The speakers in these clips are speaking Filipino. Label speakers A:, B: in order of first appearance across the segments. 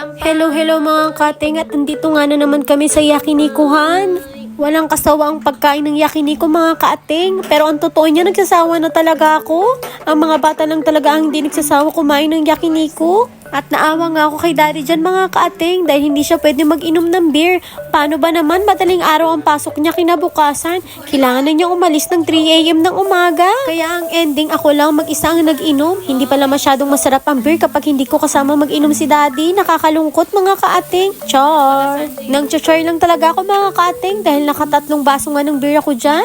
A: Hello mga kating, at nandito nga na naman kami sa Yakinikuhan. Walang kasawa ang pagkain ng Yakiniko mga kaating. Pero ang totoo niya, nagsasawa na talaga ako. Ang mga bata lang talaga ang hindi nagsasawa kumain ng Yakiniko. At naawa nga ako kay daddy dyan mga kaating dahil hindi siya pwede mag-inom ng beer. Paano ba naman madaling araw ang pasok niya kinabukasan? Kailangan na niya umalis ng 3 AM ng umaga. Kaya ang ending ako lang mag-isa ang nag-inom. Hindi pala masyadong masarap ang beer kapag hindi ko kasama mag-inom si daddy. Nakakalungkot mga kaating. Char! Nang char lang talaga ako mga kaating dahil nakatatlong baso nga ng beer ako dyan.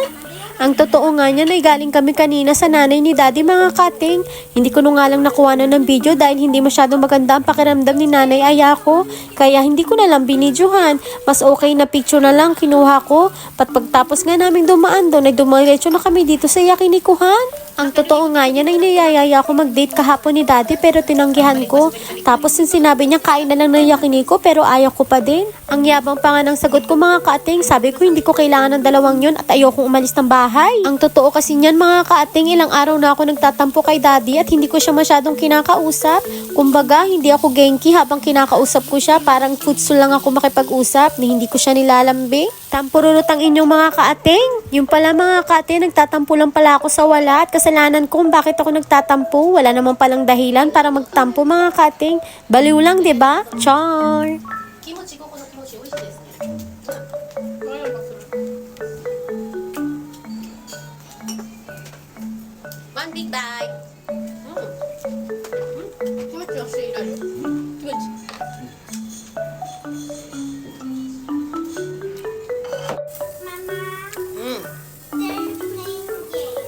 A: Ang totoo nga niyan ay galing kami kanina sa nanay ni daddy mga kating. Hindi ko nga lang nakuha na ng video dahil hindi masyadong maganda ang pakiramdam ni nanay Ayako. Kaya hindi ko na lang binidyohan. Mas okay na picture na lang kinuha ko. Pagtapos nga namin dumaan doon ay dumiretso na kami dito sa Yakinikuhan. Ang totoo nga niyan ay niyayaya ako mag-date kahapon ni daddy pero tinanggihan ko. Tapos yung sinabi niya kain na lang ng Yakiniko pero ayaw ko pa din. Ang yabang pa nga ng sagot ko mga kaating. Sabi ko hindi ko kailangan ng dalawang yun at ayokong umalis ng bahay. Ang totoo kasi niyan mga kaating, ilang araw na ako nagtatampo kay daddy at hindi ko siya masyadong kinakausap. Kumbaga hindi ako genki habang kinakausap ko siya. Parang futsul lang ako makipag-usap na hindi ko siya nilalambing. Tampururot ang inyong mga kaating. Yung pala mga kaating, nagtatampo lang pala ako sa wala at kasalanan ko kung bakit ako nagtatampo. Wala naman palang dahilan para magtampo mga kaating. Baliw lang, 'di ba? Char!
B: One big bite. Kimochi waしいられる。Kimochi.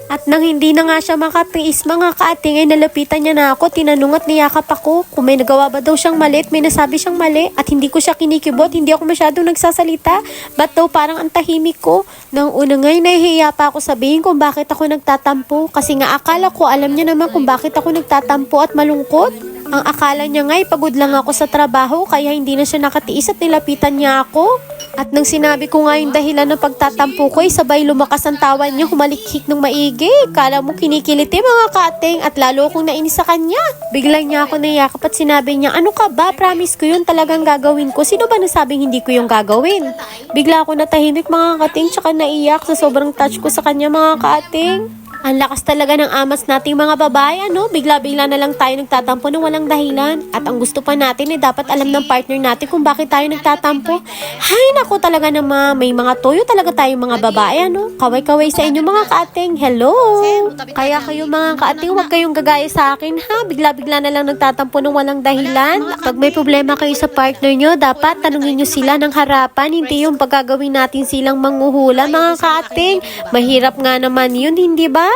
A: At nang hindi na nga siya makatiis mga kaating ay nalapitan niya na ako, tinanong at niyakap ako kung may nagawa ba daw siyang mali at may nasabi siyang mali at hindi ko siya kinikibot, hindi ako masyadong nagsasalita. Ba't daw parang ang tahimik ko? Nang una nga'y nahihiya pa ako sabihin kung bakit ako nagtatampo kasi nga akala ko alam niya naman kung bakit ako nagtatampo at malungkot. Ang akala niya nga'y pagod lang ako sa trabaho kaya hindi na siya nakatiis at nilapitan niya ako. At nang sinabi ko nga yung dahilan ng pagtatampo ko ay sabay lumakas ang tawa niya, humalikhik ng maigi. Kala mo kinikiliti mga kating at lalo akong nainis sa kanya. Biglang niya ako nayakap at sinabi niya, ano ka ba? Promise ko yun talagang gagawin ko. Sino ba nasabing hindi ko yung gagawin? Bigla ako natahimik mga kating tsaka naiyak sa sobrang touch ko sa kanya mga kating. Ang lakas talaga ng amas nating mga babae, ano? Bigla-bigla na lang tayo nagtatampo ng walang dahilan. At ang gusto pa natin ay dapat alam ng partner natin kung bakit tayo nagtatampo. Hay, nako talaga naman. May mga toyo talaga tayong mga babae, ano? Kaway-kaway sa inyo mga kaating. Hello! Kaya kayo mga kaating, huwag kayong gagaya sa akin, ha? Bigla-bigla na lang nagtatampo ng walang dahilan. Pag may problema kayo sa partner nyo, dapat tanungin nyo sila ng harapan. Hindi yung pagagawin natin silang manghuhula, mga kaating. Mahirap nga naman yun, hindi ba?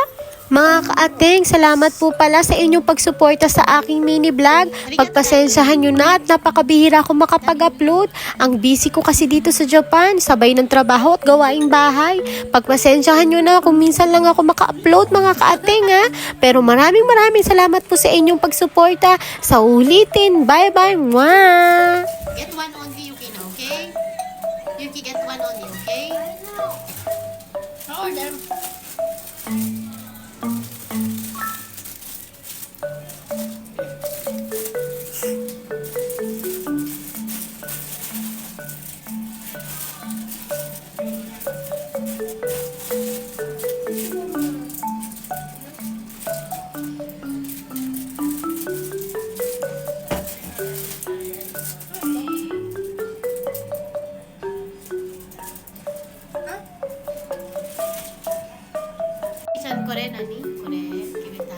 A: Mga kaating, salamat po pala sa inyong pagsuporta sa aking mini vlog. Pagpasensyahan nyo na at napakabihira ako makapag-upload. Ang busy ko kasi dito sa Japan, sabay ng trabaho at gawaing bahay. Pagpasensyahan nyo na kung minsan lang ako maka-upload mga kaating ha. Pero maraming salamat po sa inyong pagsuporta. Sa ulitin, bye bye! Mwah!
B: Get one only, Yuki, now, okay? Yuki, get one only, okay? Order. Isan ko rin, ani? Ko rin, kibita.